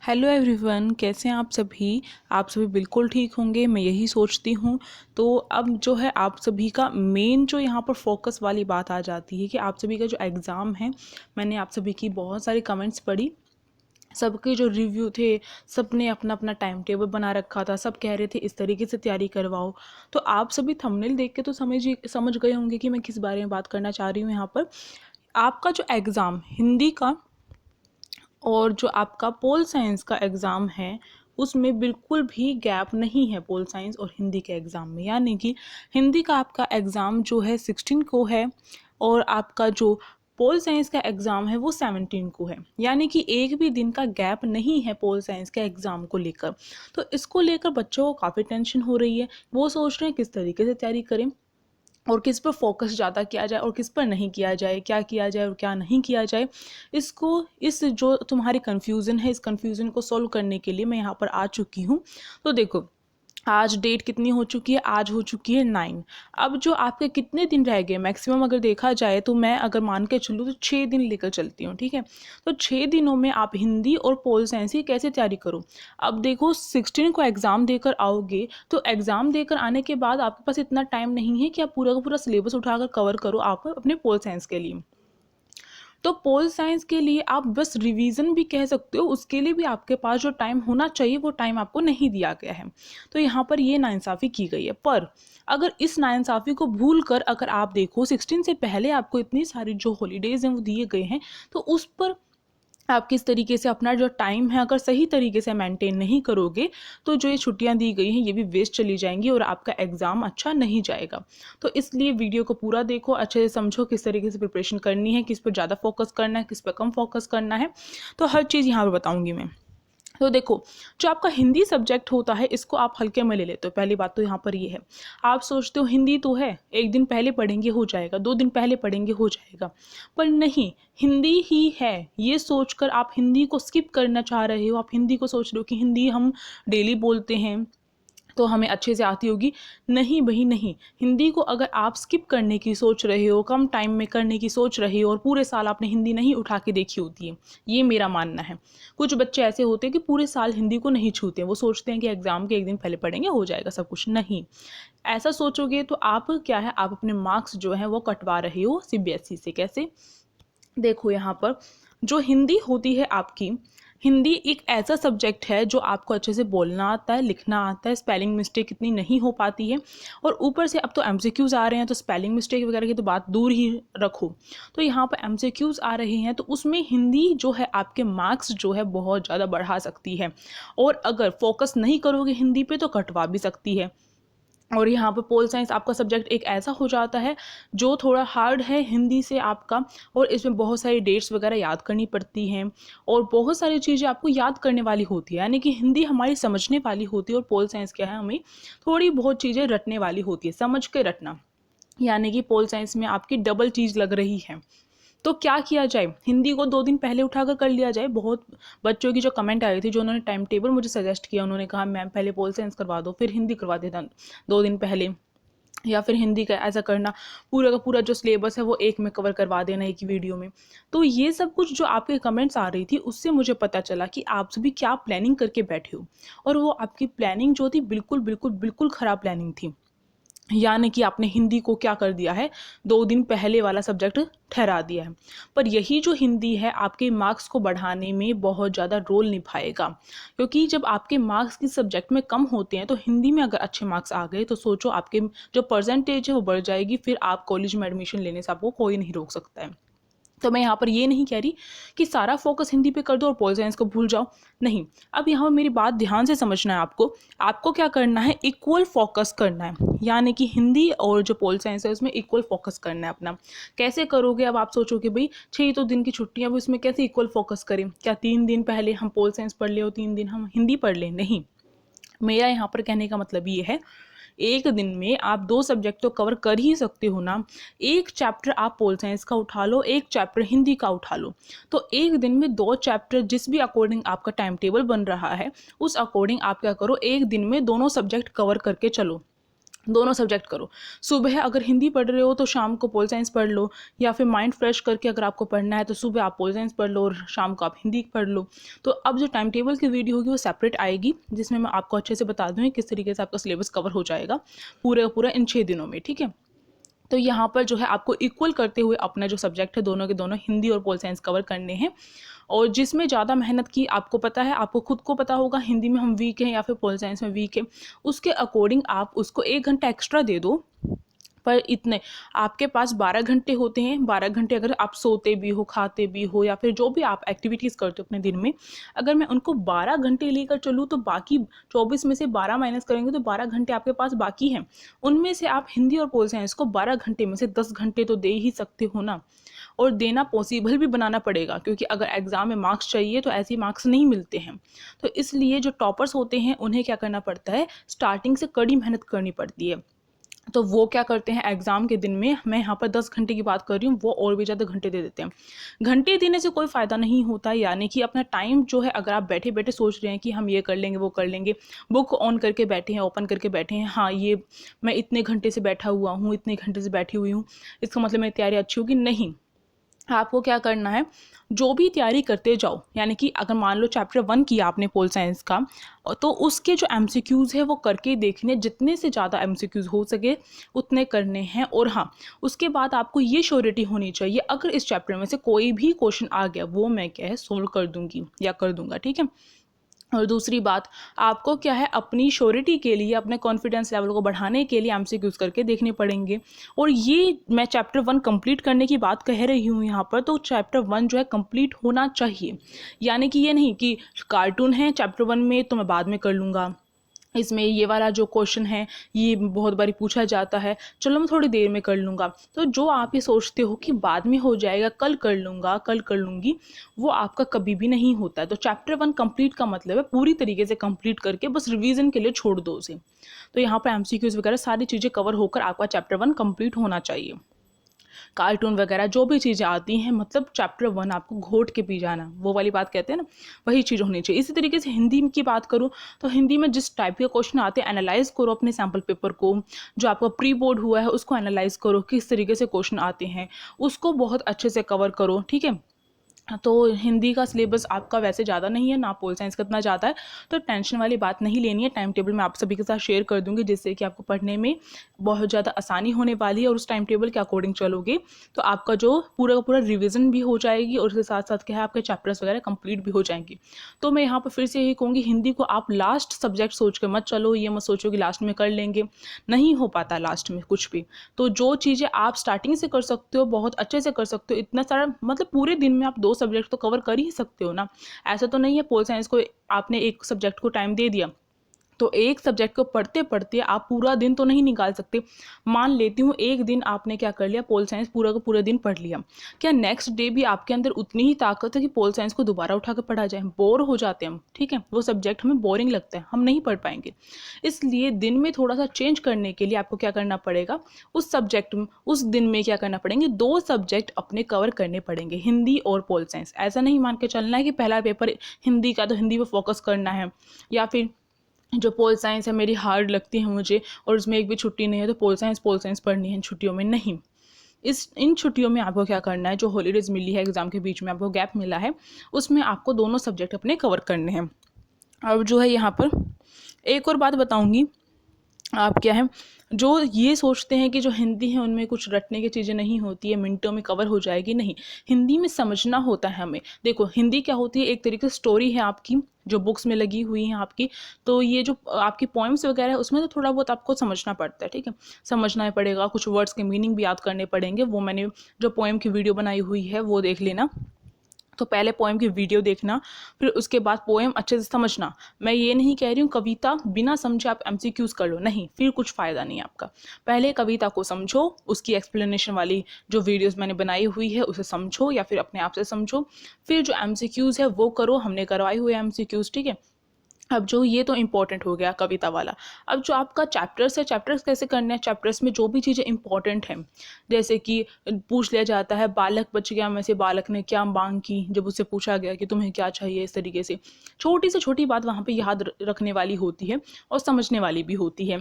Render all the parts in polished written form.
Hello everyone, कैसे हैं आप सभी बिल्कुल ठीक होंगे, मैं यही सोचती हूँ। तो अब जो है आप सभी का मेन जो यहाँ पर फोकस वाली बात आ जाती है कि आप सभी का जो एग्ज़ाम है। मैंने आप सभी की बहुत सारी कमेंट्स पढ़ी, सबके जो रिव्यू थे, सब ने अपना अपना टाइम टेबल बना रखा था, सब कह रहे थे इस तरीके से तैयारी करवाओ। तो आप सभी थंबनेल देख के तो समझ गए होंगे कि मैं किस बारे में बात करना चाह रही हूँ यहाँ पर। आपका जो एग्ज़ाम हिंदी का और जो आपका पोल साइंस का एग्ज़ाम है, उसमें बिल्कुल भी गैप नहीं है पोल साइंस और हिंदी के एग्ज़ाम में। यानी कि हिंदी का आपका एग्ज़ाम जो है 16 को है और आपका जो पोल साइंस का एग्ज़ाम है वो 17 को है। यानी कि एक भी दिन का गैप नहीं है पोल साइंस के एग्ज़ाम को लेकर। तो इसको लेकर बच्चों को काफ़ी टेंशन हो रही है। वो सोच रहे हैं किस तरीके से तैयारी करें और किस पर फोकस ज़्यादा किया जाए और किस पर नहीं किया जाए, क्या किया जाए और क्या नहीं किया जाए। इस जो तुम्हारी कन्फ्यूज़न है, इस कन्फ्यूज़न को सॉल्व करने के लिए मैं यहाँ पर आ चुकी हूँ। तो देखो, आज डेट कितनी हो चुकी है? आज हो चुकी है 9। अब जो आपके कितने दिन रह गए मैक्सिमम अगर देखा जाए, तो मैं अगर मान के चलूँ तो 6 दिन लेकर चलती हूँ, ठीक है। तो 6 दिनों में आप हिंदी और पोल साइंस की कैसे तैयारी करो। अब देखो, 16 को एग्ज़ाम देकर आओगे तो एग्ज़ाम देकर आने के बाद आपके पास इतना टाइम नहीं है कि आप पूरा का पूरा सिलेबस उठाकर कवर करो आप अपने पोल साइंस के लिए। तो पोल साइंस के लिए आप बस रिवीजन भी कह सकते हो, उसके लिए भी आपके पास जो टाइम होना चाहिए वो टाइम आपको नहीं दिया गया है। तो यहाँ पर ये नाइंसाफ़ी की गई है। पर अगर इस नाइंसाफ़ी को भूल कर अगर आप देखो, 16 से पहले आपको इतनी सारी जो हॉलीडेज़ हैं वो दिए गए हैं, तो उस पर आप किस तरीके से अपना जो टाइम है अगर सही तरीके से मेंटेन नहीं करोगे, तो जो ये छुट्टियां दी गई हैं ये भी वेस्ट चली जाएंगी और आपका एग्ज़ाम अच्छा नहीं जाएगा। तो इसलिए वीडियो को पूरा देखो, अच्छे से समझो किस तरीके से प्रिपरेशन करनी है, किस पर ज़्यादा फोकस करना है, किस पर कम फोकस करना है। तो हर चीज़ यहाँ पर बताऊँगी मैं। तो देखो, जो आपका हिंदी सब्जेक्ट होता है इसको आप हल्के में ले लेते हो। पहली बात तो यहाँ पर ये है, आप सोचते हो हिंदी तो है, एक दिन पहले पढ़ेंगे हो जाएगा, 2 दिन पहले पढ़ेंगे हो जाएगा। पर नहीं, हिंदी ही है ये सोचकर आप हिंदी को स्किप करना चाह रहे हो। आप हिंदी को सोच रहे हो कि हिंदी हम डेली बोलते हैं तो हमें अच्छे से आती होगी। नहीं भाई नहीं, हिंदी को अगर आप स्किप करने की सोच रहे हो, कम टाइम में करने की सोच रहे हो और पूरे साल आपने हिंदी नहीं उठा के देखी होती है, ये मेरा मानना है। कुछ बच्चे ऐसे होते हैं कि पूरे साल हिंदी को नहीं छूते हैं, वो सोचते हैं कि एग्ज़ाम के एक दिन पहले पढ़ेंगे हो जाएगा सब कुछ। नहीं, ऐसा सोचोगे तो आप क्या है, आप अपने मार्क्स जो हैं वो कटवा रहे हो सीबीएसई से। कैसे? देखो, यहाँ पर जो हिंदी होती है आपकी, हिंदी एक ऐसा सब्जेक्ट है जो आपको अच्छे से बोलना आता है, लिखना आता है, स्पेलिंग मिस्टेक इतनी नहीं हो पाती है। और ऊपर से अब तो एमसीक्यूज़ आ रहे हैं, तो स्पेलिंग मिस्टेक वगैरह की तो बात दूर ही रखो। तो यहाँ पर एमसीक्यूज़ आ रहे हैं, तो उसमें हिंदी जो है आपके मार्क्स जो है बहुत ज़्यादा बढ़ा सकती है। और अगर फोकस नहीं करोगे हिंदी पे तो कटवा भी सकती है। और यहाँ पर पोल साइंस आपका सब्जेक्ट एक ऐसा हो जाता है जो थोड़ा हार्ड है हिंदी से आपका, और इसमें बहुत सारी डेट्स वगैरह याद करनी पड़ती हैं और बहुत सारी चीज़ें आपको याद करने वाली होती है। यानी कि हिंदी हमारी समझने वाली होती है और पोल साइंस क्या है, हमें थोड़ी बहुत चीज़ें रटने वाली होती है, समझ के रटना। यानी कि पोल साइंस में आपकी डबल चीज़ लग रही है। तो क्या किया जाए, हिंदी को 2 दिन पहले उठाकर कर लिया जाए। बहुत बच्चों की जो कमेंट आई थी, जो उन्होंने टाइम टेबल मुझे सजेस्ट किया, उन्होंने कहा मैम पहले पोल साइंस करवा दो फिर हिंदी करवा देना 2 दिन पहले, या फिर हिंदी का ऐसा करना, पूरा का पूरा जो सिलेबस है वो एक में कवर करवा देना एक ही वीडियो में। तो ये सब कुछ जो आपके कमेंट्स आ रही थी, उससे मुझे पता चला कि आप सभी क्या प्लानिंग करके बैठे हो। और वो आपकी प्लानिंग जो थी बिल्कुल बिल्कुल बिल्कुल ख़राब प्लानिंग थी। यानी कि आपने हिंदी को क्या कर दिया है, 2 दिन पहले वाला सब्जेक्ट ठहरा दिया है। पर यही जो हिंदी है आपके मार्क्स को बढ़ाने में बहुत ज़्यादा रोल निभाएगा। क्योंकि जब आपके मार्क्स किस सब्जेक्ट में कम होते हैं, तो हिंदी में अगर अच्छे मार्क्स आ गए तो सोचो आपके जो परसेंटेज है वो बढ़ जाएगी। फिर आप कॉलेज में एडमिशन लेने से आपको कोई नहीं रोक सकता है। तो मैं यहाँ पर ये नहीं कह रही कि सारा फोकस हिंदी पे कर दो और पोल साइंस को भूल जाओ। नहीं, अब यहाँ मेरी बात ध्यान से समझना है आपको। आपको क्या करना है, इक्वल फोकस करना है। यानी कि हिंदी और जो पोल साइंस है उसमें इक्वल फोकस करना है अपना। कैसे करोगे? अब आप सोचोगे भाई 6 तो दिन की छुट्टियाँ, अब इसमें कैसे इक्वल फोकस करें? क्या 3 दिन पहले हम पोल साइंस पढ़ ले और 3 दिन हम हिंदी पढ़ लें? नहीं, मेरा यहाँ पर कहने का मतलब ये है, एक दिन में आप 2 सब्जेक्ट तो कवर कर ही सकते हो ना। एक चैप्टर आप पोल साइंस का उठा लो, एक चैप्टर हिंदी का उठा लो। तो एक दिन में 2 चैप्टर जिस भी अकॉर्डिंग आपका टाइम टेबल बन रहा है, उस अकॉर्डिंग आप क्या करो, एक दिन में दोनों सब्जेक्ट कवर करके चलो। दोनों सब्जेक्ट करो। सुबह अगर हिंदी पढ़ रहे हो तो शाम को पोल साइंस पढ़ लो, या फिर माइंड फ्रेश करके अगर आपको पढ़ना है तो सुबह आप पोल साइंस पढ़ लो और शाम को आप हिंदी पढ़ लो। तो अब जो टाइम टेबल की वीडियो होगी वो सेपरेट आएगी, जिसमें मैं आपको अच्छे से बता दूँ कि किस तरीके से आपका सिलेबस कवर हो जाएगा पूरे का पूरा इन 6 दिनों में, ठीक है। तो यहाँ पर जो है आपको इक्वल करते हुए अपना जो सब्जेक्ट है दोनों के दोनों हिंदी और पोल साइंस कवर करने हैं। और जिसमें ज़्यादा मेहनत की आपको पता है, आपको खुद को पता होगा हिंदी में हम वीक हैं या फिर पोल साइंस में वीक है, उसके अकॉर्डिंग आप उसको 1 घंटा एक्स्ट्रा दे दो। पर इतने आपके पास 12 घंटे होते हैं, 12 घंटे अगर आप सोते भी हो, खाते भी हो, या फिर जो भी आप एक्टिविटीज़ करते हो अपने दिन में, अगर मैं उनको 12 घंटे लेकर चलूँ तो बाकी 24 में से 12 माइनस करेंगे तो 12 घंटे आपके पास बाकी हैं। उनमें से आप हिंदी और पोल साइंस को 12 घंटे में से 10 घंटे तो दे ही सकते हो ना। और देना पॉसिबल भी बनाना पड़ेगा, क्योंकि अगर एग्ज़ाम में मार्क्स चाहिए तो ऐसे मार्क्स नहीं मिलते हैं। तो इसलिए जो टॉपर्स होते हैं उन्हें क्या करना पड़ता है, स्टार्टिंग से कड़ी मेहनत करनी पड़ती है। तो वो क्या करते हैं, एग्ज़ाम के दिन में, मैं यहाँ पर 10 घंटे की बात कर रही हूँ, वो और भी ज़्यादा घंटे दे देते हैं। घंटे देने से कोई फ़ायदा नहीं होता, यानी कि अपना टाइम जो है, अगर आप बैठे बैठे सोच रहे हैं कि हम ये कर लेंगे वो कर लेंगे, बुक ऑन करके बैठे हैं, ओपन करके बैठे हैं, हाँ ये मैं इतने घंटे से बैठा हुआ हूँ, इतने घंटे से बैठी हुई हूँ, इसका मतलब मेरी तैयारी अच्छी होगी, नहीं। आपको क्या करना है, जो भी तैयारी करते जाओ, यानी कि अगर मान लो चैप्टर 1 किया आपने पोल साइंस का, तो उसके जो एमसीक्यूज़ है वो करके देखने, जितने से ज़्यादा एमसीक्यूज़ हो सके उतने करने हैं। और हाँ, उसके बाद आपको ये श्योरिटी होनी चाहिए, अगर इस चैप्टर में से कोई भी क्वेश्चन आ गया वो मैं क्या है सोल्व कर दूंगी या कर दूंगा, ठीक है। और दूसरी बात, आपको क्या है, अपनी श्योरिटी के लिए, अपने कॉन्फिडेंस लेवल को बढ़ाने के लिए एमसीक्यूज़ करके देखने पड़ेंगे। और ये मैं चैप्टर 1 कंप्लीट करने की बात कह रही हूँ यहाँ पर, तो चैप्टर 1 जो है कंप्लीट होना चाहिए। यानी कि ये नहीं कि कार्टून है चैप्टर 1 में तो मैं बाद में कर लूँगा, इसमें ये वाला जो क्वेश्चन है ये बहुत बारी पूछा जाता है, चलो मैं थोड़ी देर में कर लूँगा। तो जो आप ये सोचते हो कि बाद में हो जाएगा, कल कर लूँगा, कल कर लूँगी, वो आपका कभी भी नहीं होता है। तो चैप्टर 1 कंप्लीट का मतलब है पूरी तरीके से कंप्लीट करके बस रिवीजन के लिए छोड़ दो उसे। तो यहाँ पर एमसीक्यूज़ वगैरह सारी चीज़ें कवर होकर आपका चैप्टर 1 कंप्लीट होना चाहिए। कार्टून वगैरह जो भी चीज़ें आती हैं, मतलब चैप्टर 1 आपको घोट के पी जाना, वो वाली बात कहते हैं ना, वही चीज़ होनी चाहिए। इसी तरीके से हिंदी की बात करूँ तो हिंदी में जिस टाइप के क्वेश्चन आते हैं, एनालाइज करो अपने सैम्पल पेपर को, जो आपका प्री बोर्ड हुआ है उसको एनालाइज करो, किस तरीके से क्वेश्चन आते हैं, उसको बहुत अच्छे से कवर करो, ठीक है। तो हिंदी का सिलेबस आपका वैसे ज़्यादा नहीं है ना, पोल साइंस का इतना ज़्यादा है, तो टेंशन वाली बात नहीं लेनी है। टाइम टेबल मैं आप सभी के साथ शेयर कर दूंगी, जिससे कि आपको पढ़ने में बहुत ज़्यादा आसानी होने वाली है। और उस टाइम टेबल के अकॉर्डिंग चलोगे तो आपका जो पूरा का पूरा रिविजन भी हो जाएगी, और उसके साथ साथ क्या है, आपके चैप्टर्स वगैरह कंप्लीट भी हो जाएंगी। तो मैं यहाँ पर फिर से यही कहूँगी, हिंदी को आप लास्ट सब्जेक्ट सोच कर मत चलो, ये मत सोचो कि लास्ट में कर लेंगे, नहीं हो पाता लास्ट में कुछ भी। तो जो चीज़ें आप स्टार्टिंग से कर सकते हो, बहुत अच्छे से कर सकते हो, इतना सारा मतलब पूरे दिन में आप 2 सब्जेक्ट तो कवर कर ही सकते हो ना। ऐसा तो नहीं है पोल साइंस को आपने एक सब्जेक्ट को टाइम दे दिया तो एक सब्जेक्ट को पढ़ते पढ़ते आप पूरा दिन तो नहीं निकाल सकते। मान लेती हूँ एक दिन आपने क्या कर लिया, पोल साइंस पूरा का पूरा दिन पढ़ लिया, क्या नेक्स्ट डे भी आपके अंदर उतनी ही ताकत है कि पोल साइंस को दोबारा उठा कर पढ़ा जाए? बोर हो जाते हैं हम, ठीक है, वो सब्जेक्ट हमें बोरिंग लगता है, हम नहीं पढ़ पाएंगे। इसलिए दिन में थोड़ा सा चेंज करने के लिए आपको क्या करना पड़ेगा, उस सब्जेक्ट में उस दिन में क्या करना पड़ेंगे, 2 सब्जेक्ट अपने कवर करने पड़ेंगे, हिंदी और पोल साइंस। ऐसा नहीं मान के चलना है कि पहला पेपर हिंदी का तो हिंदी पर फोकस करना है, या फिर जो पोल साइंस है मेरी हार्ड लगती है मुझे और उसमें एक भी छुट्टी नहीं है तो पोल साइंस पढ़नी है छुट्टियों में, नहीं। इन छुट्टियों में आपको क्या करना है, जो हॉलीडेज मिली है, एग्जाम के बीच में आपको गैप मिला है, उसमें आपको दोनों सब्जेक्ट अपने कवर करने हैं। अब जो है यहाँ पर एक और बात बताऊँगी, आप क्या है, जो ये सोचते हैं कि जो हिंदी है उनमें कुछ रटने की चीज़ें नहीं होती है, मिनटों में कवर हो जाएगी, नहीं। हिंदी में समझना होता है हमें। देखो हिंदी क्या होती है, एक तरीके से स्टोरी है आपकी जो बुक्स में लगी हुई हैं आपकी, तो ये जो आपकी पोएम्स वगैरह है उसमें तो थोड़ा बहुत आपको समझना पड़ता है, ठीक है, समझना ही पड़ेगा, कुछ वर्ड्स के मीनिंग भी याद करने पड़ेंगे। वो मैंने जो पोएम की वीडियो बनाई हुई है वो देख लेना। तो पहले पोएम की वीडियो देखना, फिर उसके बाद पोएम अच्छे से समझना। मैं ये नहीं कह रही हूँ कविता बिना समझे आप एमसीक्यूज कर लो, नहीं, फिर कुछ फ़ायदा नहीं आपका। पहले कविता को समझो, उसकी एक्सप्लेनेशन वाली जो वीडियोस मैंने बनाई हुई है उसे समझो, या फिर अपने आप से समझो, फिर जो एमसीक्यूज है वो करो, हमने करवाई हुई एमसीक्यूज, ठीक है। अब जो ये तो इम्पॉर्टेंट हो गया कविता वाला। अब जो आपका चैप्टर्स है, चैप्टर्स कैसे करने हैं, चैप्टर्स में जो भी चीज़ें इंपॉर्टेंट हैं, जैसे कि पूछ लिया जाता है बालक बच गया में से बालक ने क्या मांग की, जब उससे पूछा गया कि तुम्हें क्या चाहिए, इस तरीके से छोटी से छोटी बात वहाँ पे याद रखने वाली होती है और समझने वाली भी होती है।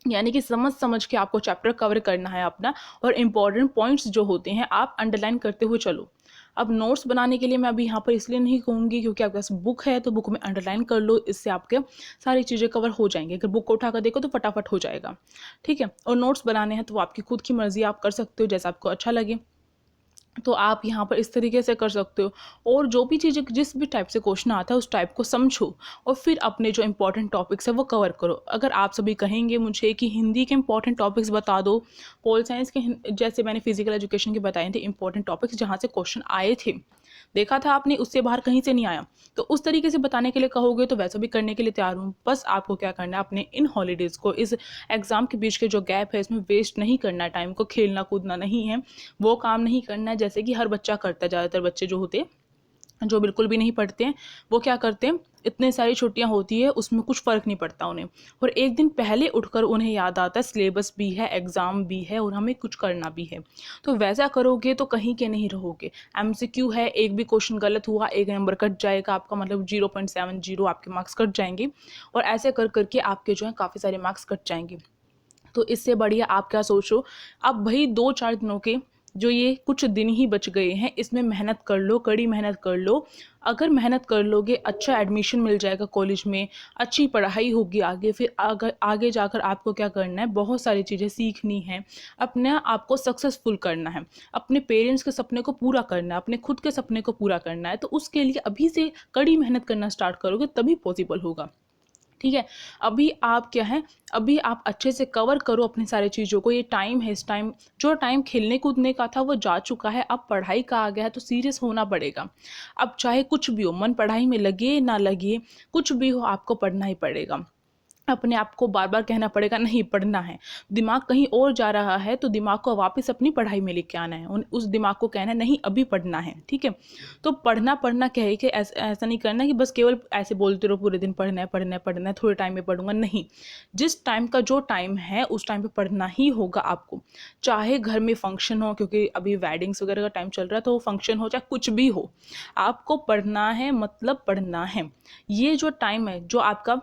यानी कि समझ समझ के आपको चैप्टर कवर करना है अपना, और इम्पॉर्टेंट पॉइंट्स जो होते हैं आप अंडरलाइन करते हुए चलो। अब नोट्स बनाने के लिए मैं अभी यहाँ पर इसलिए नहीं कहूँगी क्योंकि आपके पास बुक है तो बुक में अंडरलाइन कर लो, इससे आपके सारी चीज़ें कवर हो जाएंगी। अगर बुक को उठा कर देखो तो फटाफट हो जाएगा, ठीक है। और नोट्स बनाने हैं तो वो आपकी खुद की मर्जी, आप कर सकते हो जैसा आपको अच्छा लगे, तो आप यहाँ पर इस तरीके से कर सकते हो। और जो भी चीज़ें, जिस भी टाइप से क्वेश्चन आता है उस टाइप को समझो और फिर अपने जो इंपॉर्टेंट टॉपिक्स है वो कवर करो। अगर आप सभी कहेंगे मुझे कि हिंदी के इंपॉर्टेंट टॉपिक्स बता दो, पोल साइंस के जैसे मैंने फिजिकल एजुकेशन के बताए थे इंपॉर्टेंट टॉपिक्स जहाँ से क्वेश्चन आए थे, देखा था आपने, उससे बाहर कहीं से नहीं आया, तो उस तरीके से बताने के लिए कहोगे तो वैसा भी करने के लिए तैयार हूँ। बस आपको क्या करना है, अपने इन हॉलीडेज़ को, इस एग्ज़ाम के बीच के जो गैप है इसमें वेस्ट नहीं करना है, टाइम को खेलना कूदना नहीं है, वो काम नहीं करना है जैसे कि हर बच्चा करता है। ज़्यादातर बच्चे जो होते हैं, जो बिल्कुल भी नहीं पढ़ते हैं, वो क्या करते हैं, इतने सारी छुट्टियां होती है उसमें कुछ फ़र्क नहीं पड़ता उन्हें, और एक दिन पहले उठकर उन्हें याद आता है सिलेबस भी है, एग्ज़ाम भी है और हमें कुछ करना भी है। तो वैसा करोगे तो कहीं के नहीं रहोगे। एमसीक्यू है, एक भी क्वेश्चन गलत हुआ एक नंबर कट जाएगा आपका, मतलब 0.70 आपके मार्क्स कट जाएंगे, और ऐसे कर करके आपके जो है काफ़ी सारे मार्क्स कट जाएंगे। तो इससे बढ़िया आप क्या सोचो, अब भाई 2-4 दिनों के जो ये कुछ दिन ही बच गए हैं इसमें मेहनत कर लो, कड़ी मेहनत कर लो। अगर मेहनत कर लोगे, अच्छा एडमिशन मिल जाएगा कॉलेज में, अच्छी पढ़ाई होगी आगे, फिर आगे जाकर आपको क्या करना है, बहुत सारी चीज़ें सीखनी है, अपने आप को सक्सेसफुल करना है, अपने पेरेंट्स के सपने को पूरा करना है, अपने खुद के सपने को पूरा करना है। तो उसके लिए अभी से कड़ी मेहनत करना स्टार्ट करोगे तभी पॉसिबल होगा, ठीक है। अभी आप क्या है, अभी आप अच्छे से कवर करो अपनी सारी चीज़ों को। ये टाइम है, इस टाइम जो टाइम खेलने कूदने का था वो जा चुका है, अब पढ़ाई का आ गया है, तो सीरियस होना पड़ेगा। अब चाहे कुछ भी हो, मन पढ़ाई में लगे ना लगे, कुछ भी हो आपको पढ़ना ही पड़ेगा। अपने आप को बार बार कहना पड़ेगा नहीं पढ़ना है। दिमाग कहीं और जा रहा है तो दिमाग को वापस अपनी पढ़ाई में लेके आना है, उस दिमाग को कहना है नहीं अभी पढ़ना है, ठीक है। तो पढ़ना पढ़ना कह के ऐसा नहीं करना कि बस केवल ऐसे बोलते रहो पूरे दिन पढ़ना है पढ़ना है पढ़ना है, थोड़े टाइम में पढ़ूंगा, नहीं। जिस टाइम का जो टाइम है उस टाइम पे पढ़ना ही होगा आपको, चाहे घर में फंक्शन हो, क्योंकि अभी वेडिंग्स वगैरह का टाइम चल रहा है, तो फंक्शन हो चाहे कुछ भी हो, आपको पढ़ना है, मतलब पढ़ना है। ये जो टाइम है, जो आपका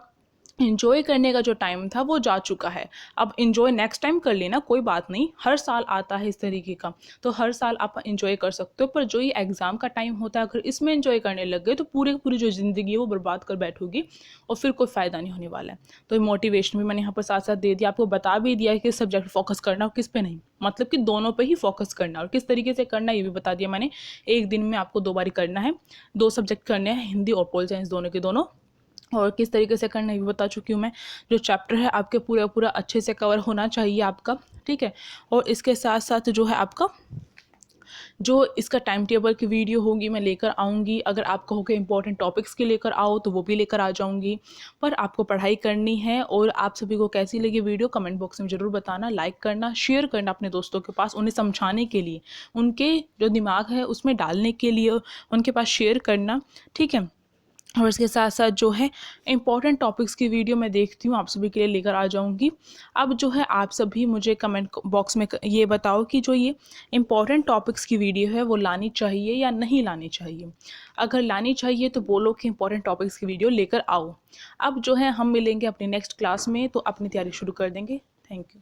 इन्जॉय करने का जो टाइम था वो जा चुका है। अब इन्जॉय नेक्स्ट टाइम कर लेना, कोई बात नहीं, हर साल आता है इस तरीके का, तो हर साल आप इन्जॉय कर सकते हो। पर जो ये एग्ज़ाम का टाइम होता है, अगर इसमें इन्जॉय करने लग गए तो पूरी पूरी जो ज़िंदगी है वो बर्बाद कर बैठोगी और फिर कोई फ़ायदा नहीं होने वाला है। तो मोटिवेशन भी मैंने यहाँ पर साथ साथ दे दिया, आपको बता भी दिया है किस सब्जेक्ट पर फोकस करना और किस पे नहीं, मतलब कि दोनों पे ही फोकस करना, और किस तरीके से करना ये भी बता दिया मैंने। एक दिन में आपको 2 बारी करना है, 2 सब्जेक्ट करने हैं, हिंदी और पोल साइंस दोनों के दोनों, और किस तरीके से करना ये भी बता चुकी हूँ मैं। जो चैप्टर है आपके पूरा पूरा अच्छे से कवर होना चाहिए आपका, ठीक है। और इसके साथ साथ जो है आपका जो इसका टाइम टेबल की वीडियो होगी मैं लेकर आऊँगी। अगर आप कहोगे इंपॉर्टेंट टॉपिक्स के लेकर आओ तो वो भी लेकर आ जाऊँगी, पर आपको पढ़ाई करनी है। और आप सभी को कैसी लगी वीडियो कमेंट बॉक्स में ज़रूर बताना, लाइक करना, शेयर करना अपने दोस्तों के पास, उन्हें समझाने के लिए, उनके जो दिमाग है उसमें डालने के लिए उनके पास शेयर करना, ठीक है। और इसके साथ साथ जो है इम्पॉर्टेंट टॉपिक्स की वीडियो मैं देखती हूँ आप सभी के लिए लेकर आ जाऊँगी। अब जो है आप सभी मुझे कमेंट बॉक्स में ये बताओ कि जो ये इम्पॉर्टेंट टॉपिक्स की वीडियो है वो लानी चाहिए या नहीं लानी चाहिए। अगर लानी चाहिए तो बोलो कि इम्पॉर्टेंट टॉपिक्स की वीडियो लेकर आओ। अब जो है हम मिलेंगे अपनी नेक्स्ट क्लास में, तो अपनी तैयारी शुरू कर देंगे। Thank you.